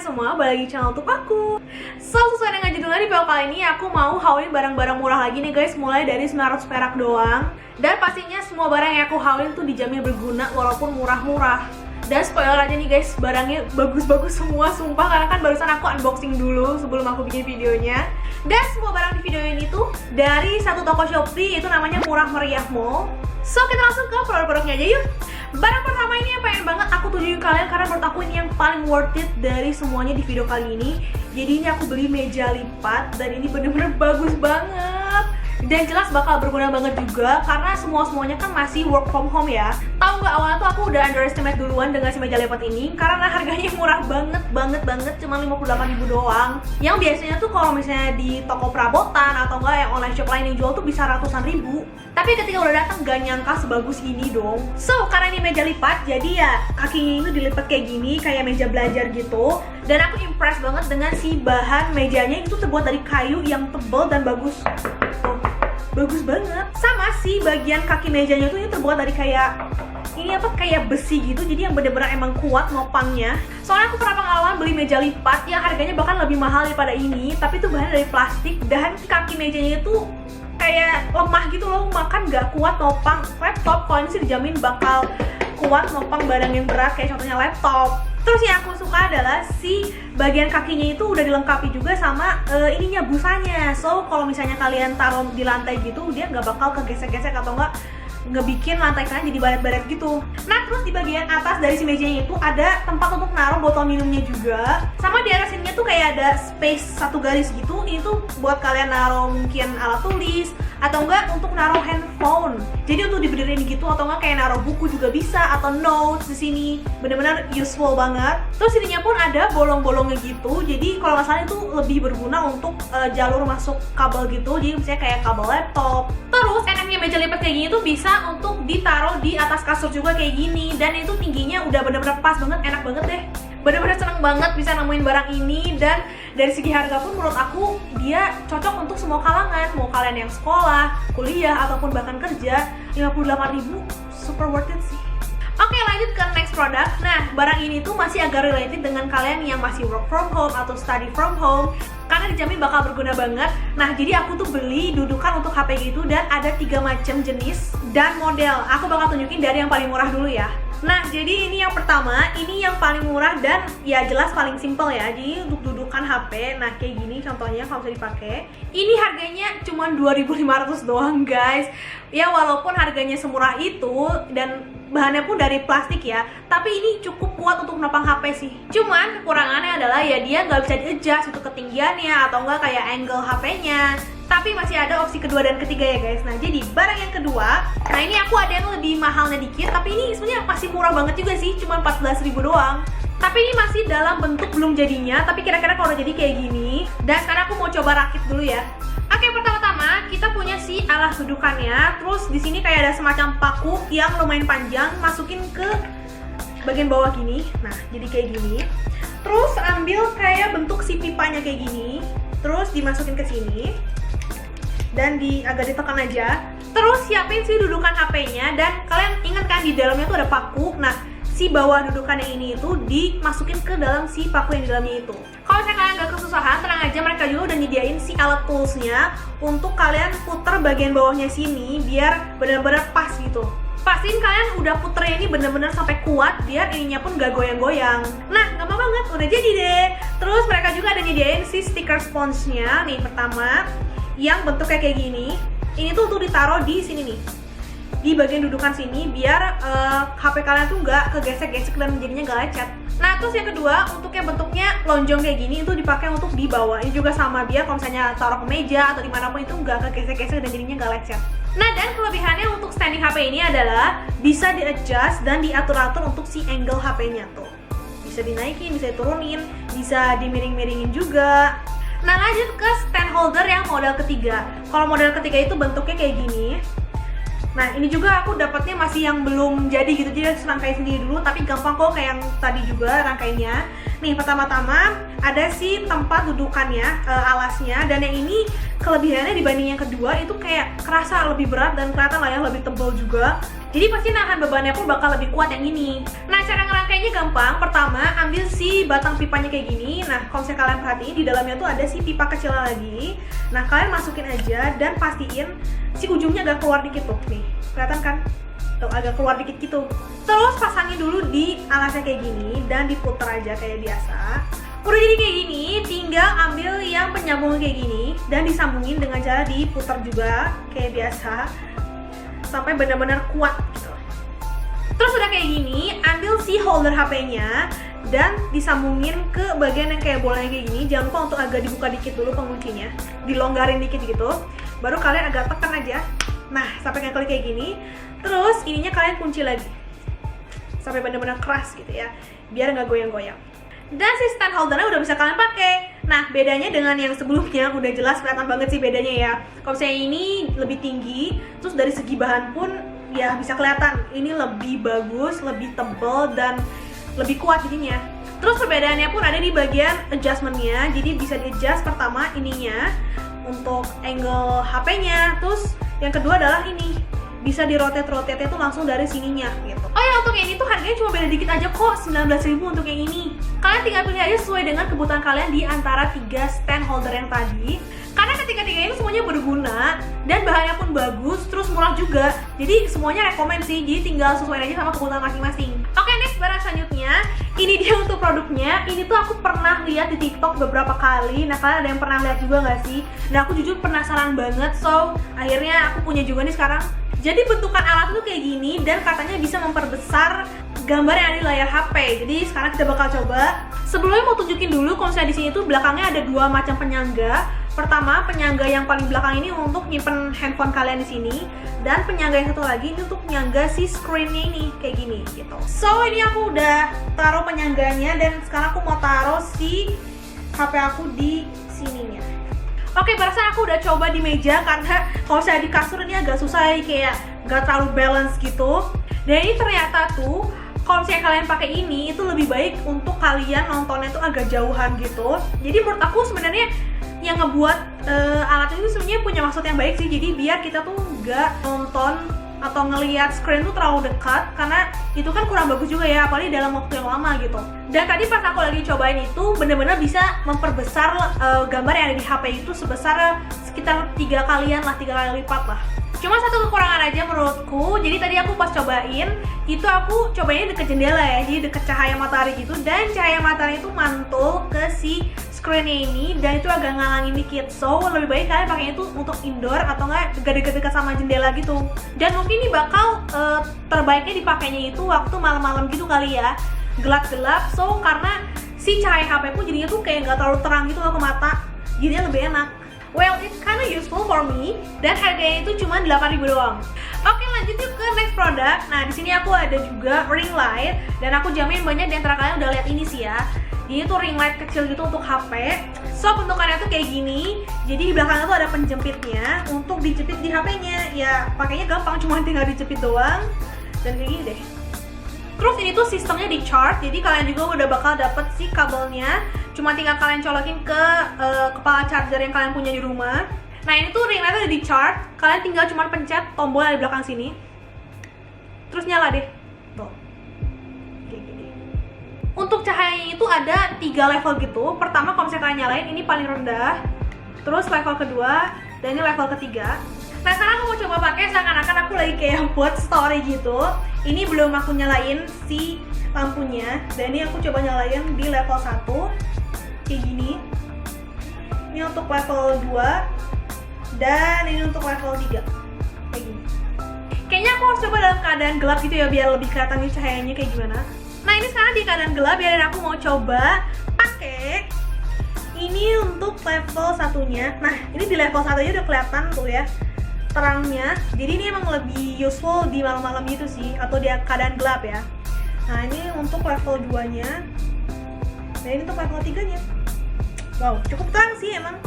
semua, balik lagi channel YouTube aku. So, sesuai dengan judulnya di video kali ini, aku mau haulin barang-barang murah lagi nih guys. Mulai dari 900 perak doang. Dan pastinya semua barang yang aku haulin tuh dijamin berguna walaupun murah-murah. Dan spoiler aja nih guys, barangnya bagus-bagus semua, sumpah. Karena kan barusan aku unboxing dulu sebelum aku bikin videonya. Dan semua barang di video ini tuh dari satu toko Shopee, itu namanya Murah Meriah Mall. So, kita langsung ke produk-produknya aja yuk. Barang pertama ini yang pengen banget aku tunjukin kalian karena menurut aku ini yang paling worth it dari semuanya di video kali ini. Jadi ini aku beli meja lipat dan ini bener-bener bagus banget. Dan jelas bakal berguna banget juga karena semuanya kan masih work from home ya. Tahu nggak, awalnya tuh aku udah underestimate duluan dengan si meja lipat ini karena harganya murah banget, cuma 58.000 doang. Yang biasanya tuh kalau misalnya di toko perabotan atau enggak yang online shop lain yang jual tuh bisa ratusan ribu. Tapi ketika udah datang gak nyangka sebagus ini dong. So, karena ini meja lipat, jadi ya kakinya itu dilipat kayak gini, kayak meja belajar gitu. Dan aku impress banget dengan si bahan mejanya, itu terbuat dari kayu yang tebal dan bagus. Oh, bagus banget. Sama si bagian kaki mejanya tuh ini terbuat dari kayak kayak besi gitu, jadi yang bener-bener emang kuat nopangnya. Soalnya aku pernah pengalaman beli meja lipat yang harganya bahkan lebih mahal daripada ini, tapi itu bahannya dari plastik dan kaki mejanya itu kayak lemah gitu loh, makan gak kuat nopang laptop. Kalau ini sih dijamin bakal kuat nopang barang yang berat kayak contohnya laptop. Terus yang aku suka adalah si bagian kakinya itu udah dilengkapi juga sama ininya, busanya. So kalau misalnya kalian taruh di lantai gitu, dia nggak bakal kegesek-gesek atau nggak bikin lantai kalian jadi baret-baret gitu. Nah, terus di bagian atas dari si mejanya itu ada tempat untuk naruh botol minumnya juga. Sama di area sininya tuh kayak ada space satu garis gitu. Ini tuh buat kalian naruh mungkin alat tulis atau enggak untuk naruh handphone. Jadi untuk diberdiriin gitu atau enggak kayak naruh buku juga bisa atau notes di sini. Bener-bener useful banget. Terus sininya pun ada bolong-bolongnya gitu. Jadi kalau nggak salah itu lebih berguna untuk jalur masuk kabel gitu. Jadi misalnya kayak kabel laptop. Terus enaknya meja lipat kayak gini tuh bisa untuk ditaruh di atas kasur juga kayak gini, dan itu tingginya udah bener-bener pas banget, enak banget deh. Bener-bener seneng banget bisa nemuin barang ini, dan dari segi harga pun menurut aku dia cocok untuk semua kalangan, mau kalian yang sekolah, kuliah, ataupun bahkan kerja. 58.000 super worth it sih. Oke, lanjut ke next product. Nah, barang ini tuh masih agak related dengan kalian yang masih work from home atau study from home, karena dijamin bakal berguna banget. Nah, jadi aku tuh beli dudukan untuk HP gitu, dan ada 3 macam jenis dan model. Aku bakal tunjukin dari yang paling murah dulu ya. Nah, jadi ini yang pertama, ini yang paling murah dan ya jelas paling simple ya. Jadi untuk dudukan HP, nah kayak gini contohnya kalau bisa dipakai. Ini harganya cuma 2.500 doang guys. Ya walaupun harganya semurah itu dan bahannya pun dari plastik ya, tapi ini cukup kuat untuk menopang HP sih. Cuman kekurangannya adalah ya dia nggak bisa di-adjust untuk ketinggiannya atau enggak kayak angle HP-nya. Tapi masih ada opsi kedua dan ketiga ya guys. Nah, jadi barang yang kedua, nah ini aku ada yang lebih mahalnya dikit, tapi ini sebenarnya masih murah banget juga sih, cuma 14.000 doang. Tapi ini masih dalam bentuk belum jadinya, tapi kira-kira kalau udah jadi kayak gini. Dan sekarang aku mau coba rakit dulu ya. Oke, pertama-tama kita punya si alas dudukannya. Terus di sini kayak ada semacam paku yang lumayan panjang, masukin ke bagian bawah gini. Nah, jadi kayak gini. Terus ambil kayak bentuk si pipanya kayak gini. Terus dimasukin ke sini. Dan agak ditekan aja. Terus siapin si dudukan HP-nya, dan kalian ingat kan di dalamnya tuh ada paku. Nah, si bawah dudukan yang ini itu dimasukin ke dalam si paku yang di dalamnya itu. Kalau misalnya kalian nggak kesusahan, tenang aja, mereka juga udah nyediain si alat toolsnya untuk kalian puter bagian bawahnya sini biar bener-bener pas gitu. Pastiin kalian udah puternya ini bener-bener sampai kuat biar ininya pun gak goyang-goyang. Nah, gampang banget, udah jadi deh. Terus mereka juga ada nyediain si stiker sponsnya. Nih pertama, yang bentuknya kayak gini. Ini tuh untuk ditaruh di sini nih, di bagian dudukan sini, biar HP kalian tuh nggak kegesek-gesek dan jadinya nggak lecet. Nah, terus yang kedua, untuk yang bentuknya lonjong kayak gini, itu dipakai untuk di bawah. Ini juga sama, biar kalau misalnya taruh ke meja atau dimanapun itu nggak kegesek-gesek dan jadinya nggak lecet. Nah, dan kelebihannya untuk standing HP ini adalah bisa di-adjust dan diatur-atur untuk si angle HP-nya tuh. Bisa dinaikin, bisa diturunin, bisa dimiring-miringin juga. Nah, lanjut ke stand holder yang model ketiga. Kalau model ketiga itu bentuknya kayak gini. Nah ini juga aku dapatnya masih yang belum jadi gitu, jadi harus rangkai sendiri dulu, tapi gampang kok kayak yang tadi juga rangkainya. Nih pertama-tama ada si tempat dudukannya, alasnya, dan yang ini kelebihannya dibanding yang kedua itu kayak kerasa lebih berat dan kelihatan lah ya lebih tebal juga. Jadi pasti nahan bebannya pun bakal lebih kuat yang ini. Nah cara ngerangkainya gampang. Pertama ambil si batang pipanya kayak gini. Nah kalau misalnya kalian perhatiin di dalamnya tuh ada si pipa kecil lagi. Nah kalian masukin aja dan pastiin si ujungnya agak keluar dikit tuh. Nih kelihatan kan? Tuh agak keluar dikit gitu. Terus pasangin dulu di alasnya kayak gini dan diputer aja kayak biasa. Udah jadi kayak gini, tinggal ambil yang penyambung kayak gini dan disambungin dengan cara diputer juga kayak biasa sampai benar-benar kuat gitu. Terus udah kayak gini, ambil si holder HP-nya dan disambungin ke bagian yang kayak bolanya kayak gini. Jangan lupa untuk agak dibuka dikit dulu penguncinya, dilonggarin dikit gitu. Baru kalian agak tekan aja. Nah, sampai klik kayak gini. Terus ininya kalian kunci lagi sampai benar-benar keras gitu ya, biar nggak goyang-goyang. Dan si stand holdernya udah bisa kalian pakai. Nah bedanya dengan yang sebelumnya udah jelas kelihatan banget sih bedanya ya. Kalau misalnya ini lebih tinggi, terus dari segi bahan pun ya bisa kelihatan ini lebih bagus, lebih tebal dan lebih kuat jadinya. Terus perbedaannya pun ada di bagian adjustmentnya. Jadi bisa di adjust pertama ininya untuk angle HP-nya. Terus yang kedua adalah ini bisa di rotate itu langsung dari sininya gitu. Oh ya untuk yang ini tuh harganya cuma beda dikit aja kok, 19.000 untuk yang ini. Kalian tinggal pilih aja sesuai dengan kebutuhan kalian di antara 3 stand holder yang tadi. Karena ketiga-tiga ini semuanya berguna dan bahannya pun bagus, terus murah juga. Jadi semuanya rekomend sih, jadi tinggal sesuai aja sama kebutuhan masing-masing. Oke, next barang selanjutnya. Ini dia untuk produknya. Ini tuh aku pernah lihat di TikTok beberapa kali. Nah kalian ada yang pernah lihat juga nggak sih? Nah aku jujur penasaran banget, so akhirnya aku punya juga nih sekarang. Jadi bentukan alat itu kayak gini dan katanya bisa memperbesar gambar yang ada di layar HP. Jadi sekarang kita bakal coba. Sebelumnya mau tunjukin dulu kalau misalnya di sini tuh belakangnya ada 2 macam penyangga. Pertama, penyangga yang paling belakang ini untuk nyimpen handphone kalian di sini, dan penyangga yang satu lagi ini untuk penyangga si screen-nya ini kayak gini gitu. So ini aku udah taruh penyangganya dan sekarang aku mau taruh si HP aku di sininya. Oke, barusan aku udah coba di meja karena kalau saya di kasur ini agak susah kayak gak terlalu balance gitu. Dan ini ternyata tuh kalau misalnya kalian pakai ini itu lebih baik untuk kalian nontonnya tuh agak jauhan gitu. Jadi menurut aku sebenarnya yang ngebuat alat ini sebenarnya punya maksud yang baik sih. Jadi biar kita tuh gak nonton atau ngelihat screen tuh terlalu dekat, karena itu kan kurang bagus juga ya, apalagi dalam waktu yang lama gitu. Dan tadi pas aku lagi cobain itu bener-bener bisa memperbesar gambar yang ada di HP itu sebesar sekitar 3 kali lipat lah. Cuma satu kekurangan aja menurutku. Jadi tadi aku pas cobain itu aku cobainnya deket jendela ya, jadi deket cahaya matahari gitu, dan cahaya matahari itu mantul ke si screen-nya ini dan itu agak ngalangin dikit. So lebih baik kalian pakai itu untuk indoor atau enggak dekat-dekat sama jendela gitu. Dan mungkin ini bakal terbaiknya dipakainya itu waktu malam-malam gitu kali ya, gelap-gelap. So karena si cahaya HP pun jadinya tuh kayak nggak terlalu terang gitu loh ke mata, jadinya lebih enak. Well, it's kinda useful for me dan harganya itu cuma 8.000 doang. Oke, lanjut yuk ke next product. Nah, di sini aku ada juga ring light dan aku jamin banyak di antara kalian udah lihat ini sih ya. Ini tuh ring light kecil gitu untuk HP. So, bentukannya tuh kayak gini. Jadi di belakangnya tuh ada penjepitnya untuk dijepit di HP-nya. Ya, pakainya gampang, cuma tinggal dijepit doang. Dan kayak gini deh. Terus ini tuh sistemnya di charge, jadi kalian juga udah bakal dapet si kabelnya. Cuma tinggal kalian colokin ke kepala charger yang kalian punya di rumah. Nah ini tuh ring light udah di charge, kalian tinggal cuma pencet tombol di belakang sini, terus nyala deh. Tuh, kayak gini. Untuk cahayanya itu ada 3 level gitu. Pertama kalau misalnya kalian nyalain ini paling rendah, terus level kedua, dan ini level ketiga. Nah sekarang aku mau coba pakai seakan-akan aku lagi kayak buat story gitu. Ini belum aku nyalain si lampunya, dan ini aku coba nyalain di level 1 kayak gini. Ini untuk level 2 dan ini untuk level 3 kayak gini. Kayaknya aku harus coba dalam keadaan gelap gitu ya, biar lebih kelihatan cahayanya kayak gimana. Nah ini sekarang di keadaan gelap ya, dan aku mau coba pakai ini untuk level 1-nya. Nah ini di level 1 aja udah kelihatan tuh ya terangnya. Jadi ini emang lebih useful di malam-malam gitu sih, atau di keadaan gelap ya. Nah ini untuk level 2-nya. Nah ini untuk level 3-nya. Wow, cukup terang sih emang.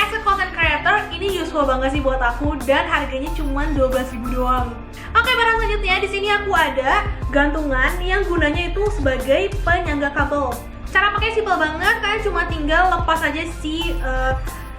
As a content creator, ini useful banget sih buat aku dan harganya cuma 12.000 doang. Oke, barang selanjutnya di sini aku ada gantungan yang gunanya itu sebagai penyangga kabel. Cara pakai simpel banget, kalian cuma tinggal lepas aja si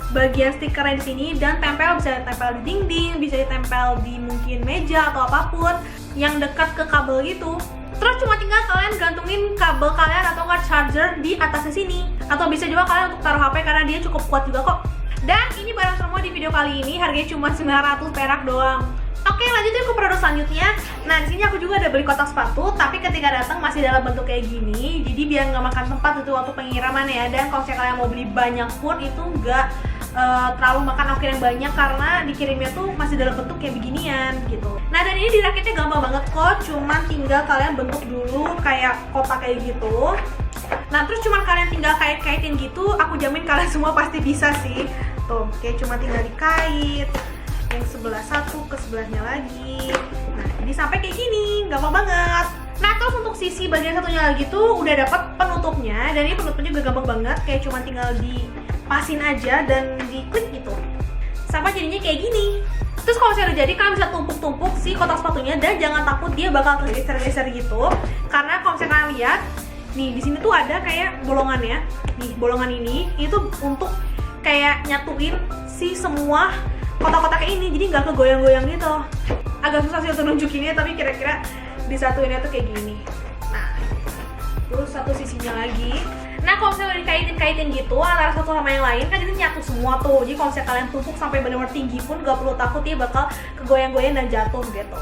bagian stikernya di sini dan tempel, bisa ditempel di dinding, bisa ditempel di mungkin meja atau apapun yang dekat ke kabel gitu. Terus cuma tinggal kalian gantungin kabel kalian atau nggak charger di atasnya sini, atau bisa juga kalian untuk taruh HP karena dia cukup kuat juga kok. Dan ini barang semua di video kali ini harganya cuma 900 perak doang. Oke, lanjutin ke produk selanjutnya. Nah, di sini aku juga ada beli kotak sepatu, tapi ketika datang masih dalam bentuk kayak gini, jadi biar nggak makan tempat itu waktu pengiriman ya. Dan kalau kalian mau beli banyak pun itu nggak terlalu makan ongkir yang banyak karena dikirimnya tuh masih dalam bentuk kayak beginian gitu. Nah, dan ini dirakitnya gampang banget kok, cuman tinggal kalian bentuk dulu kayak kotak kayak gitu. Nah, terus cuman kalian tinggal kait-kaitin gitu, aku jamin kalian semua pasti bisa sih. Tuh, kayak cuma tinggal dikait yang sebelah satu ke sebelahnya lagi. Nah, jadi sampai kayak gini, gampang banget. Nah, terus untuk sisi bagian satunya lagi tuh udah dapat penutupnya, dan ini penutupnya juga gampang banget, kayak cuma tinggal dipasin aja dan diklik gitu. Sampai jadinya kayak gini. Terus kalau misalnya udah jadi, kalian bisa tumpuk-tumpuk si kotak sepatunya dan jangan takut dia bakal tergeser-geser gitu. Karena kalau misalnya kalian lihat, nih di sini tuh ada kayak bolongannya. Nih, bolongan ini itu untuk kayak nyatuin si semua kotak-kotak ini, jadi nggak kegoyang-goyang gitu. Agak susah sih untuk nunjukinnya, tapi kira-kira disatuinnya tuh kayak gini. Nah, terus satu sisinya lagi. Nah, kalau misalnya dikaitin-kaitin gitu antara satu sama yang lain, kan jadi nyatu semua tuh. Jadi kalau misalnya kalian tumpuk sampai benar-benar tinggi pun gak perlu takut dia bakal kegoyang-goyang dan jatuh gitu.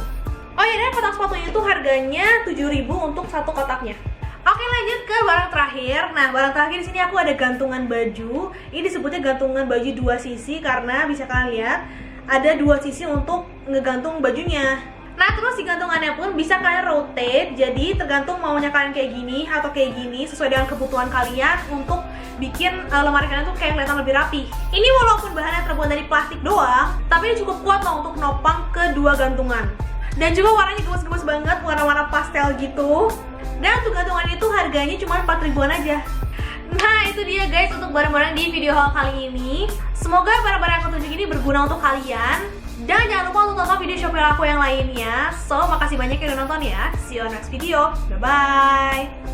Oh iya, dan kotak sepatunya itu harganya 7.000 untuk satu kotaknya. Oke, lanjut ke barang terakhir. Nah, barang terakhir di sini aku ada gantungan baju. Ini disebutnya gantungan baju dua sisi karena bisa kalian lihat ada dua sisi untuk ngegantung bajunya. Nah, terus di gantungannya pun bisa kalian rotate, jadi tergantung maunya kalian kayak gini atau kayak gini sesuai dengan kebutuhan kalian untuk bikin lemari kalian tuh kayak kelihatan lebih rapi. Ini walaupun bahannya terbuat dari plastik doang, tapi ini cukup kuat loh untuk nopang kedua gantungan. Dan juga warnanya gemes-gemes banget, warna-warna pastel gitu. Dan untuk gantungan itu harganya cuma 4.000-an aja. Nah, itu dia guys untuk barang-barang di video haul kali ini. Semoga barang-barang yang aku tunjuk ini berguna untuk kalian. Dan jangan lupa untuk tonton video Shopee aku yang lainnya. So, makasih banyak yang udah nonton ya. See you on next video. Bye-bye.